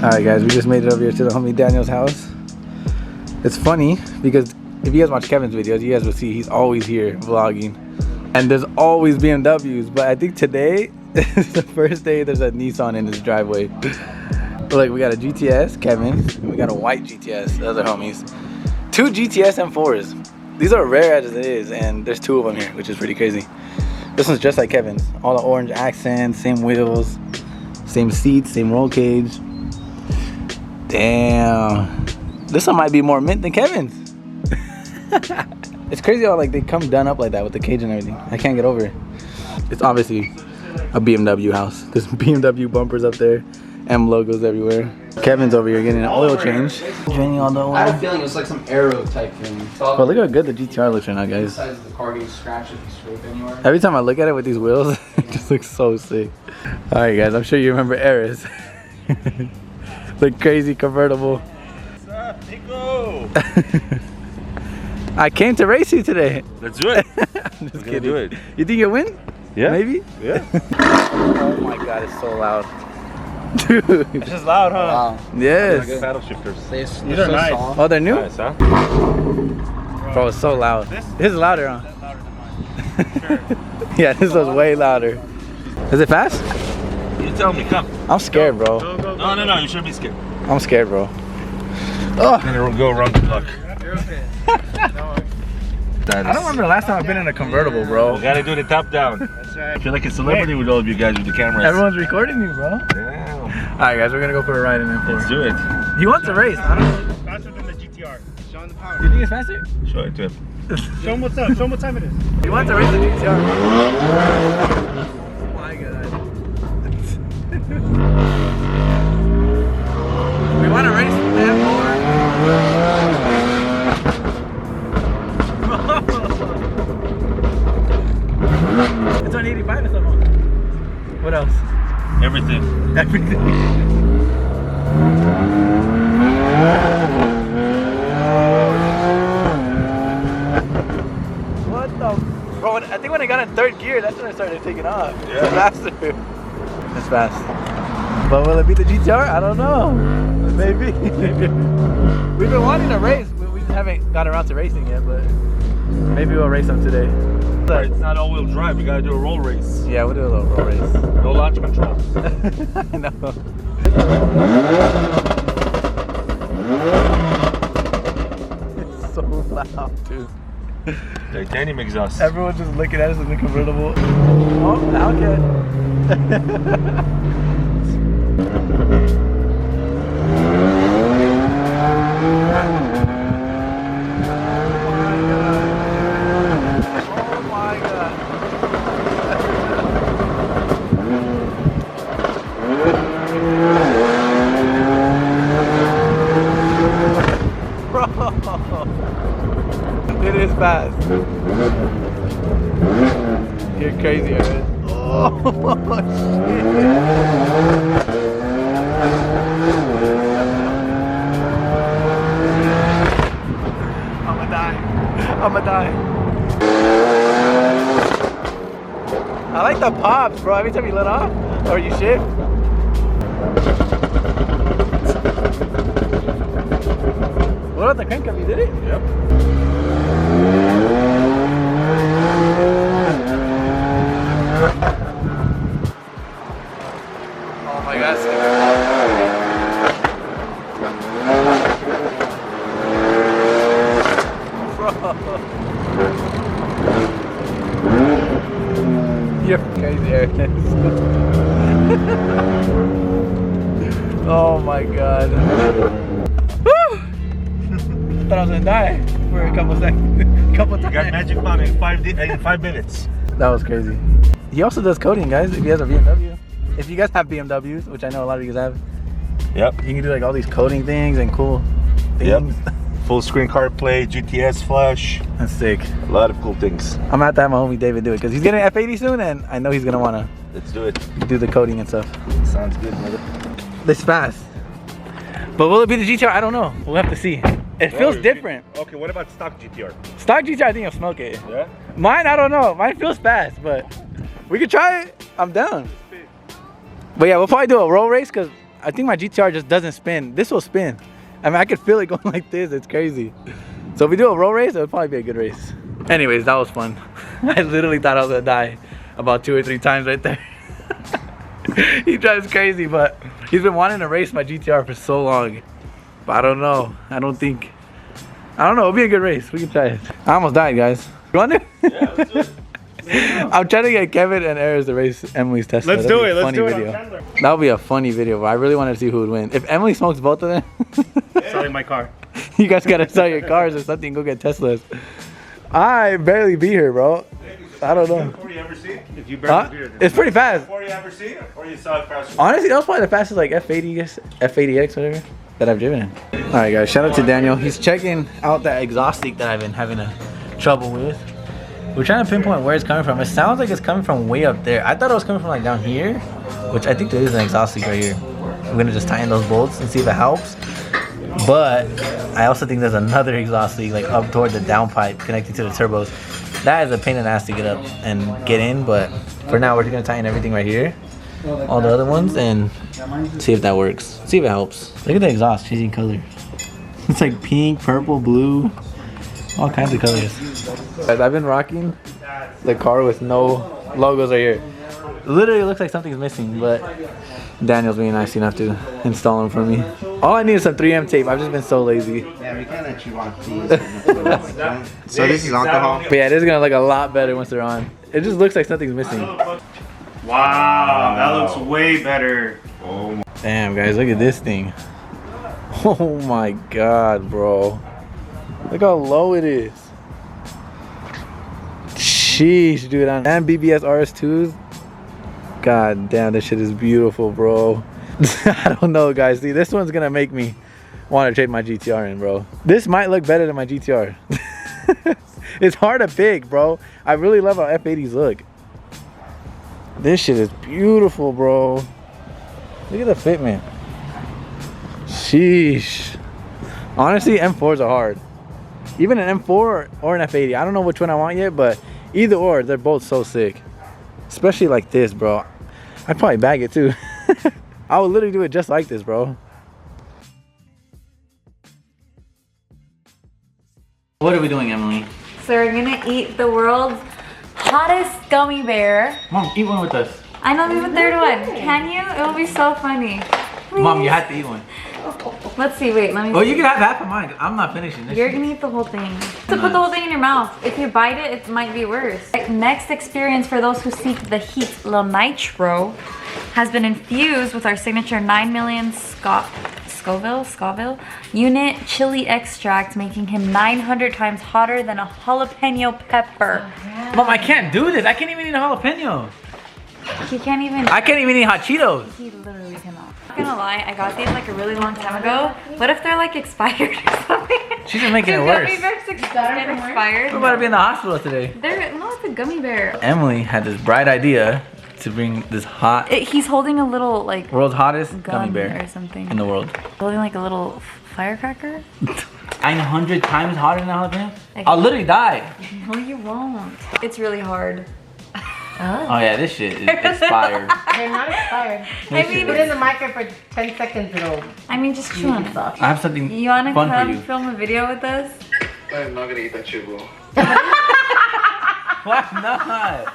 Alright guys, we just made it over here to the homie Daniel's house. It's funny because if you guys watch Kevin's videos, you guys will see he's always here vlogging. And there's always BMWs, but I think today is the first day there's a Nissan in his driveway. Look, we got a GTS, Kevin. We got a white GTS, the other homies. 2 GTS M4s. These are rare as it is, and there's 2 of them here, which is pretty crazy. This one's just like Kevin's. All the orange accents, same wheels, same seats, same roll cage. Damn. This one might be more mint than Kevin's. It's crazy how like they come done up like that with the cage and everything. I can't get over it. It's obviously a BMW house. There's BMW bumpers up there, M logos everywhere. Kevin's over here getting an oil change. Draining all the oil. I had a feeling it was like some aero type thing. But look how good the GTR looks right now, guys. The car getting scratched if you scrape anywhere. Every time I look at it with these wheels, it just looks so sick. Alright guys, I'm sure you remember Eris. The crazy convertible. What's up, Nico? I came to race you today. Let's do it. I'm just kidding. kidding. You think you'll win? Yeah. Maybe? Yeah. Oh my god, it's so loud. Dude. It's just loud, huh? Wow. Yes. Like paddle shifters. These are nice. Soft. Oh, they're new? Nice, huh? Bro, it's so loud. This His is louder, huh? That's louder than mine. Sure. Yeah, this was way louder. Is it fast? You tell me, come. I'm scared, bro. No, you shouldn't be scared. I'm scared, bro. Oh. Then it'll go around the clock. You're okay. I don't remember the last time I've been in a convertible, bro. We gotta do the top down. That's right. I feel like a celebrity with all of you guys with the cameras. Everyone's recording me, bro. Damn. Alright, guys, we're gonna go for a ride in M4. Let's do it. He wants to race. I don't know. Faster than the GTR. Show him the power. You think it's faster? Show it to him. Show him what's up. Show him what time it is. He wants to race the GTR. Oh my god. We want to race the M4. It's on 85 or something. What else? Everything. Everything. What the? Bro, I think when I got in 3rd gear, that's when I started taking off. Yeah. It's faster. It's fast. But will it beat the GTR? I don't know. Maybe. We've been wanting to race. We just haven't got around to racing yet, but maybe we'll race them today. It's not all-wheel drive. We gotta do a roll race. Yeah, we'll do a little roll race. No launch control. I know. It's so loud, dude. Titanium exhaust. Everyone's just looking at us in the convertible. Oh, Hellcat. It is fast. You're crazy, man. Oh, shit. I'ma die. I'ma die. I like the pops, bro. Every time you let off or you shift. What about the crank up? You did it? Yep. Oh my god. You're crazy, Ernest. Oh my god. Woo! Thought I was gonna die for a couple seconds. Couple times. You got magic bomb in 5 minutes. That was crazy. He also does coding, guys, if he has a BMW. If you guys have BMWs, which I know a lot of you guys have, Yep. you can do like all these coding things and cool things. Yep. Full screen CarPlay, GTS flash. That's sick. A lot of cool things. I'm gonna have to have my homie David do it because he's getting an F80 soon and I know he's gonna wanna Let's do it. do the coding and stuff. Sounds good, brother. This fast. But will it be the GTR? I don't know. We'll have to see. It feels different. Okay, what about stock GTR? Stock GTR, I think you'll smoke it. Yeah? Mine, I don't know. Mine feels fast, but we could try it. I'm down. But yeah, we'll probably do a roll race because I think my GTR just doesn't spin. This will spin. I mean, I could feel it going like this. It's crazy. So if we do a roll race, it would probably be a good race. Anyways, that was fun. I literally thought I was gonna die about 2 or 3 times right there. He drives crazy, but he's been wanting to race my GTR for so long. But I don't know. I don't know. It'll be a good race. We can try it. I almost died, guys. You want to? Yeah, let's do it. I'm trying to get Kevin and Ares to race Emily's Tesla. Let's do it. Let's do Video. it. That would be a funny video, but I really wanted to see who would win. If Emily smokes both of them, Selling my car. you guys gotta sell your cars or something and go get Teslas. I barely beat her, bro. I don't know. Before you ever see? If you barely beat it, It's pretty fast. Before you ever see? Or you saw it faster? Honestly, that was probably the fastest like F80X, whatever, that I've driven in. All right, guys, shout out to Daniel. He's checking out that exhaust leak that I've been having trouble with. We're trying to pinpoint where it's coming from. It sounds like it's coming from way up there. I thought it was coming from like down here, which I think there is an exhaust leak right here. We're gonna just tighten those bolts and see if it helps. But I also think there's another exhaust leak like up toward the downpipe connected to the turbos. That is a pain in the ass to get up and get in, but for now we're just gonna tighten everything right here, all the other ones, and see if that works. See if it helps. Look at the exhaust changing color. It's like pink, purple, blue, all kinds of colors. Guys, I've been rocking the car with no logos right here. Literally looks like something's missing, but Daniel's being nice enough to install them for me. All I need is some 3M tape. I've just been so lazy. Yeah, we can actually want these. So this is alcohol. But yeah, this is gonna look a lot better once they're on. It just looks like something's missing. Wow, that looks way better. Oh my. Damn, guys, look at this thing. Oh my god, bro. Look how low it is. Sheesh, dude. And BBS RS2s. God damn, this shit is beautiful, bro. I don't know, guys. See, this one's gonna make me want to trade my GTR in, bro. This might look better than my GTR. It's hard to pick, bro. I really love how F80s look. This shit is beautiful, bro. Look at the fitment. Sheesh. Honestly, M4s are hard. Even an M4 or an F80. I don't know which one I want yet, but either or, they're both so sick. Especially like this, bro. I'd probably bag it too. I would literally do it just like this, bro. What are we doing, Emily? So we're gonna eat the world's hottest gummy bear. Mom, eat one with us. I know there's a third one. Can you? It will be so funny. Please. Mom, you have to eat one. Let's see, wait, let me Oh, see. you can have half of mine. I'm not finishing this. You're gonna eat the whole thing. To put the whole thing in your mouth. If you bite it, it might be worse. Next experience for those who seek the heat, Le Nitro has been infused with our signature 9 million Scoville unit chili extract, making him 900 times hotter than a jalapeno pepper. Mom, I can't do this. I can't even eat a jalapeno. He can't even. I can't even eat hot Cheetos. He literally cannot. Not gonna lie, I got these like a really long time ago. What if they're like expired or something? She's just making it Do worse. gummy bears expired? We're about to be in the hospital today. No, it's a gummy bear. Emily had this bright idea to bring this hot, He's holding a little like world's hottest gummy gun bear or something. in the world. Holding like a little firecracker. 900 times hotter than a jalapeno? I'll literally die. No, you won't. It's really hard. Oh yeah, this shit is expired. They're not expired. I mean, Put it in the micro for 10 seconds, it'll just chew on it. I have something You wanna fun for come you. film a video with us? I'm not gonna eat that shit, bro. Why not?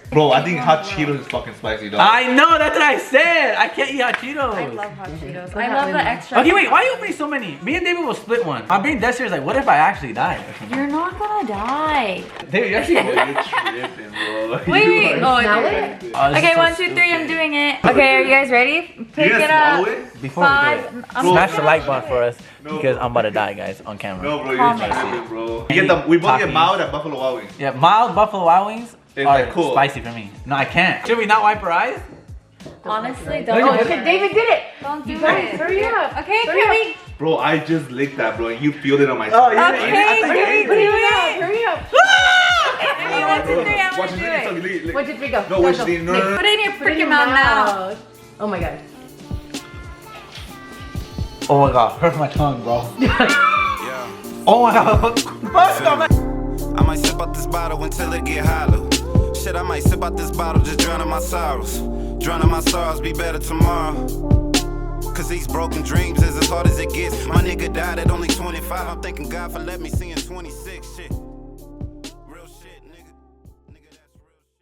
Bro, I think hot Cheetos is fucking spicy, dog. I know, that's what I said. I can't eat hot Cheetos. I love hot Cheetos. I love the extra. Okay, wait, why are you opening so many? Me and David will split one. I'm being dead serious, like, what if I actually die? You're not gonna die. David, you're actually You're tripping, bro. Wait. Oh, smell okay. it. Okay, 1, 2, 3, I'm doing it. Okay, are you guys ready? Pick You it guys up. swallow it? Before we do Five. it, I'm smash gonna- the like button for us No, because bro. I'm about to die, guys, on camera. No, bro, you're Promise. tripping, bro. We get the mild at Buffalo Wild Wings. Yeah, mild Buffalo Wild Wings It's are like cool. spicy for me. No, I can't. Should we not wipe our eyes? Honestly, Oh, don't. look at David did it. Don't do Guys, it. hurry up. Okay, Hurry can up. we? Bro, I just licked that, bro, and you feel it on my Oh, skin. yeah. Okay, can we do it? Hurry up. Okay, 1, 2, 3, I Watch want it, to do lick it. it, lick. 1, 2, 3, go. No, Go, watch go. it, no, Nick, no, no. Put it in your put it in freaking your mouth now. Oh my god. Oh my god, hurt my tongue, bro. Oh my god. First off, I might sip out this bottle until it get hollow. Shit, I might sip out this bottle, just drowning my sorrows. Drowning my sorrows, be better tomorrow. Cause these broken dreams is as hard as it gets. My nigga died at only 25. I'm thanking God for letting me see in 26. Shit.